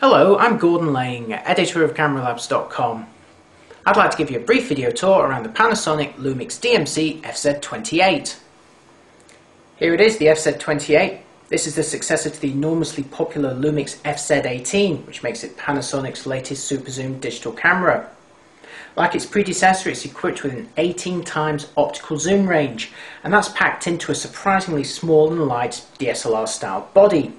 Hello, I'm Gordon Lang, editor of CameraLabs.com. I'd like to give you a brief video tour around the Panasonic Lumix DMC FZ28. Here it is, the FZ28. This is the successor to the enormously popular Lumix FZ18, which makes it Panasonic's latest super zoom digital camera. Like its predecessor, it's equipped with an 18 times optical zoom range, and that's packed into a surprisingly small and light DSLR style body.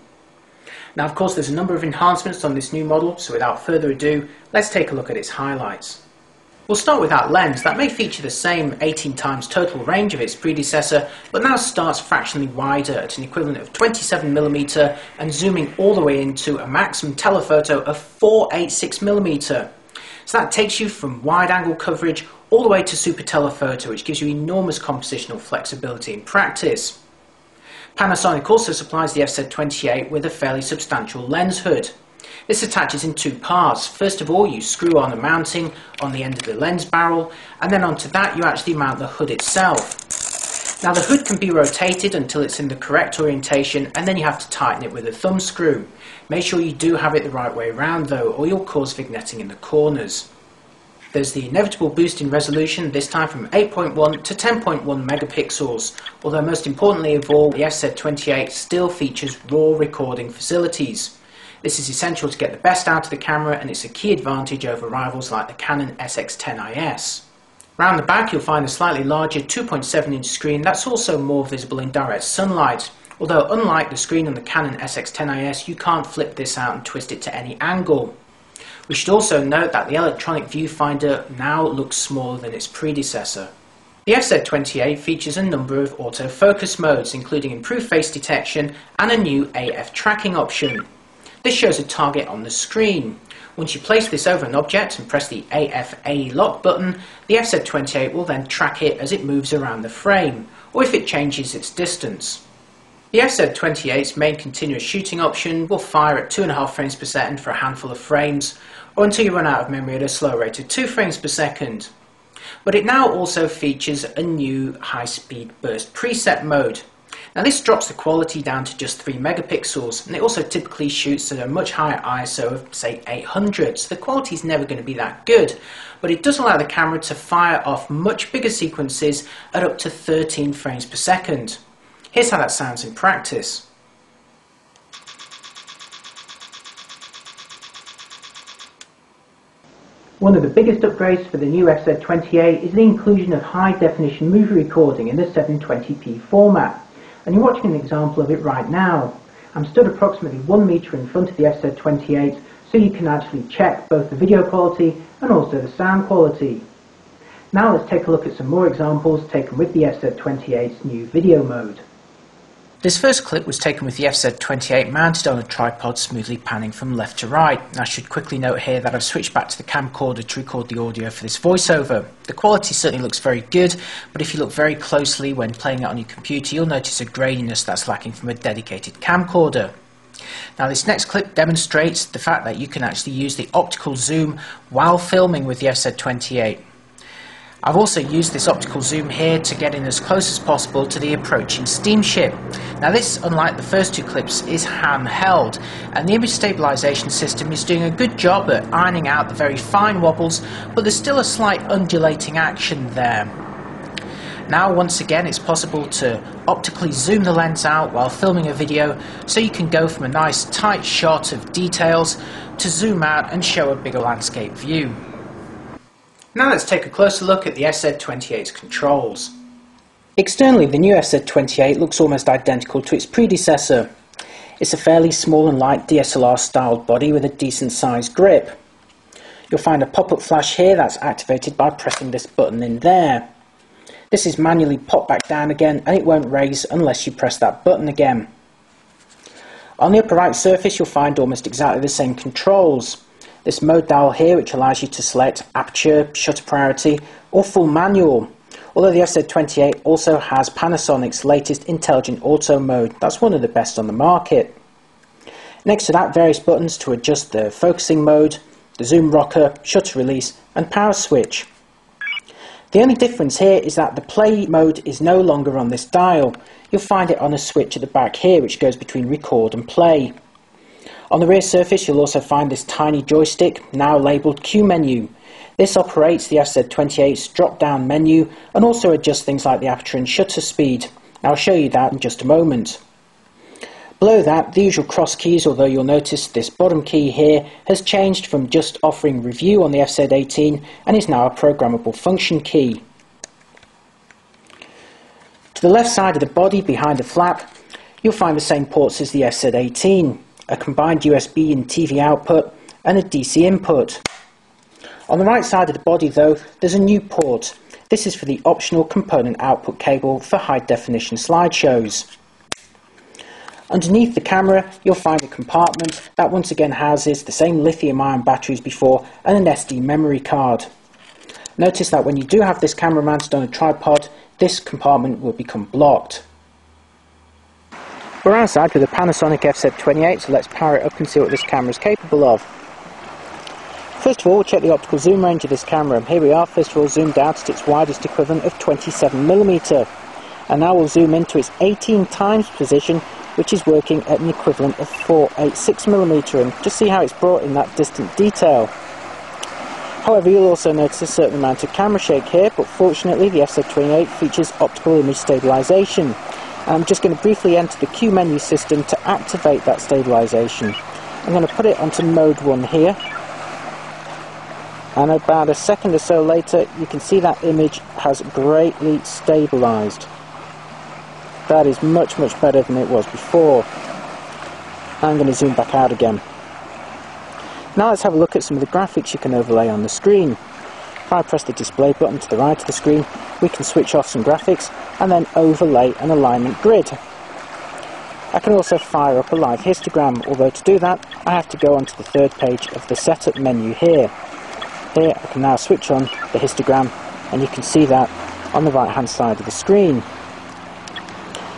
Now, of course, there's a number of enhancements on this new model, so without further ado, let's take a look at its highlights. We'll start with that lens. That may feature the same 18 times total range of its predecessor, but now starts fractionally wider at an equivalent of 27mm and zooming all the way into a maximum telephoto of 486mm. So that takes you from wide angle coverage all the way to super telephoto, which gives you enormous compositional flexibility in practice. Panasonic also supplies the FZ28 with a fairly substantial lens hood. This attaches in two parts. First of all, you screw on a mounting on the end of the lens barrel, and then onto that you actually mount the hood itself. Now, the hood can be rotated until it's in the correct orientation, and then you have to tighten it with a thumb screw. Make sure you do have it the right way around though, or you'll cause vignetting in the corners. There's the inevitable boost in resolution, this time from 8.1 to 10.1 megapixels, although most importantly of all, the FZ28 still features RAW recording facilities. This is essential to get the best out of the camera, and it's a key advantage over rivals like the Canon SX10IS. Round the back you'll find a slightly larger 2.7-inch screen that's also more visible in direct sunlight, although unlike the screen on the Canon SX10IS, you can't flip this out and twist it to any angle. We should also note that the electronic viewfinder now looks smaller than its predecessor. The FZ28 features a number of autofocus modes, including improved face detection and a new AF tracking option. This shows a target on the screen. Once you place this over an object and press the AF/A lock button, the FZ28 will then track it as it moves around the frame, or if it changes its distance. The FZ28's main continuous shooting option will fire at 2.5 frames per second for a handful of frames, or until you run out of memory at a slow rate of 2 frames per second. But it now also features a new high-speed burst preset mode. Now, this drops the quality down to just 3 megapixels, and it also typically shoots at a much higher ISO of, say, 800, so the quality is never going to be that good, but it does allow the camera to fire off much bigger sequences at up to 13 frames per second. Here's how that sounds in practice. One of the biggest upgrades for the new FZ28 is the inclusion of high-definition movie recording in the 720p format, and you're watching an example of it right now. I'm stood approximately 1 meter in front of the FZ28, so you can actually check both the video quality and also the sound quality. Now let's take a look at some more examples taken with the FZ28's new video mode. This first clip was taken with the FZ28 mounted on a tripod, smoothly panning from left to right. I should quickly note here that I've switched back to the camcorder to record the audio for this voiceover. The quality certainly looks very good, but if you look very closely when playing it on your computer, you'll notice a graininess that's lacking from a dedicated camcorder. Now, this next clip demonstrates the fact that you can actually use the optical zoom while filming with the FZ28. I've also used this optical zoom here to get in as close as possible to the approaching steamship. Now, this, unlike the first two clips, is handheld, and the image stabilization system is doing a good job at ironing out the very fine wobbles, but there's still a slight undulating action there. Now, once again, it's possible to optically zoom the lens out while filming a video, so you can go from a nice tight shot of details to zoom out and show a bigger landscape view. Now let's take a closer look at the FZ28's controls. Externally, the new FZ28 looks almost identical to its predecessor. It's a fairly small and light DSLR styled body with a decent sized grip. You'll find a pop-up flash here that's activated by pressing this button in there. This is manually popped back down again, and it won't raise unless you press that button again. On the upper right surface you'll find almost exactly the same controls. This mode dial here, which allows you to select aperture, shutter priority or full manual, although the FZ28 also has Panasonic's latest intelligent auto mode. That's one of the best on the market. Next to that, various buttons to adjust the focusing mode, the zoom rocker, shutter release and power switch. The only difference here is that the play mode is no longer on this dial. You'll find it on a switch at the back here which goes between record and play. On the rear surface you'll also find this tiny joystick, now labelled Q menu. This operates the FZ28's drop-down menu and also adjusts things like the aperture and shutter speed. I'll show you that in just a moment. Below that, the usual cross keys, although you'll notice this bottom key here has changed from just offering review on the FZ18 and is now a programmable function key. To the left side of the body, behind the flap, you'll find the same ports as the FZ18, a combined USB and TV output and a DC input. On the right side of the body though, there's a new port. This is for the optional component output cable for high definition slideshows. Underneath the camera you'll find a compartment that once again houses the same lithium-ion batteries before and an SD memory card. Notice that when you do have this camera mounted on a tripod, this compartment will become blocked. We're outside with a Panasonic FZ28, so let's power it up and see what this camera is capable of. First of all, we'll check the optical zoom range of this camera. Here we are, first of all zoomed out at its widest equivalent of 27mm. And now we'll zoom into its 18 times position, which is working at an equivalent of 486mm, and just see how it's brought in that distant detail. However, you'll also notice a certain amount of camera shake here, but fortunately the FZ28 features optical image stabilisation. I'm just going to briefly enter the Q menu system to activate that stabilisation. I'm going to put it onto mode 1 here. And about a second or so later you can see that image has greatly stabilised. That is much better than it was before. I'm going to zoom back out again. Now let's have a look at some of the graphics you can overlay on the screen. If I press the display button to the right of the screen, we can switch off some graphics and then overlay an alignment grid. I can also fire up a live histogram, although to do that I have to go onto the third page of the setup menu here. Here I can now switch on the histogram and you can see that on the right hand side of the screen.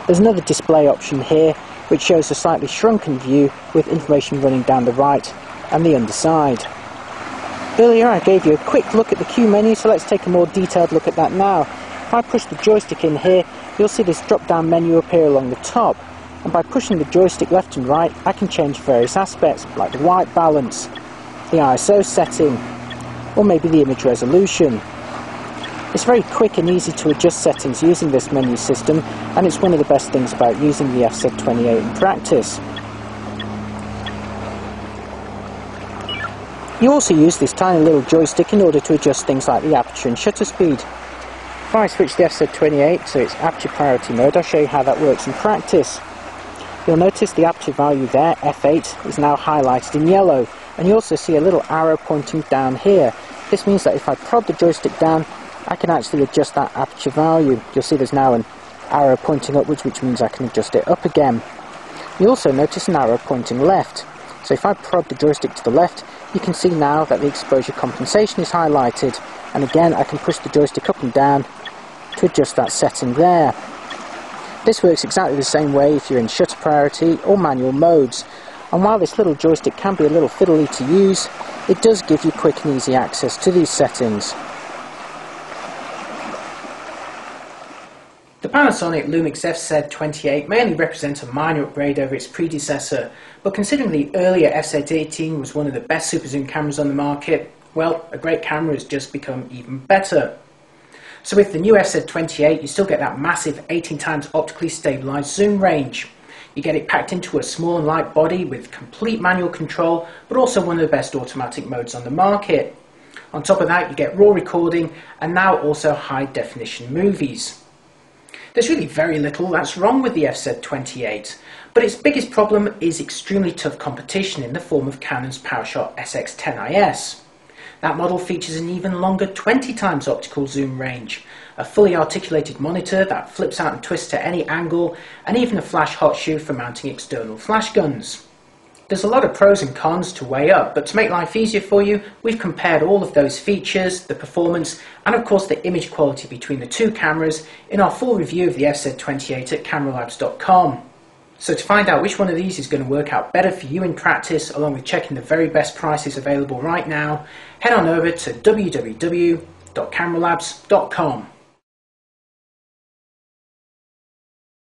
There's another display option here which shows a slightly shrunken view with information running down the right and the underside. Earlier I gave you a quick look at the Q menu, so let's take a more detailed look at that now. If I push the joystick in here, you'll see this drop down menu appear along the top, and by pushing the joystick left and right I can change various aspects like the white balance, the ISO setting, or maybe the image resolution. It's very quick and easy to adjust settings using this menu system, and it's one of the best things about using the FZ28 in practice. You also use this tiny little joystick in order to adjust things like the aperture and shutter speed. If I switch the FZ28 to its aperture priority mode, I'll show you how that works in practice. You'll notice the aperture value there, f8, is now highlighted in yellow, and you also see a little arrow pointing down here. This means that if I prod the joystick down, I can actually adjust that aperture value. You'll see there's now an arrow pointing upwards, which means I can adjust it up again. You also notice an arrow pointing left. So if I prod the joystick to the left, you can see now that the exposure compensation is highlighted, and again I can push the joystick up and down to adjust that setting there. This works exactly the same way if you're in shutter priority or manual modes, and while this little joystick can be a little fiddly to use, it does give you quick and easy access to these settings. The Panasonic Lumix FZ28 may only represent a minor upgrade over its predecessor, but considering the earlier FZ18 was one of the best super zoom cameras on the market, well, a great camera has just become even better. So with the new FZ28 you still get that massive 18 times optically stabilised zoom range. You get it packed into a small and light body with complete manual control, but also one of the best automatic modes on the market. On top of that you get RAW recording and now also high definition movies. There's really very little that's wrong with the FZ28, but its biggest problem is extremely tough competition in the form of Canon's PowerShot SX10IS. That model features an even longer 20 times optical zoom range, a fully articulated monitor that flips out and twists at any angle, and even a flash hot shoe for mounting external flash guns. There's a lot of pros and cons to weigh up, but to make life easier for you, we've compared all of those features, the performance, and of course the image quality between the two cameras in our full review of the FZ28 at CameraLabs.com. So to find out which one of these is going to work out better for you in practice, along with checking the very best prices available right now, head on over to www.cameralabs.com.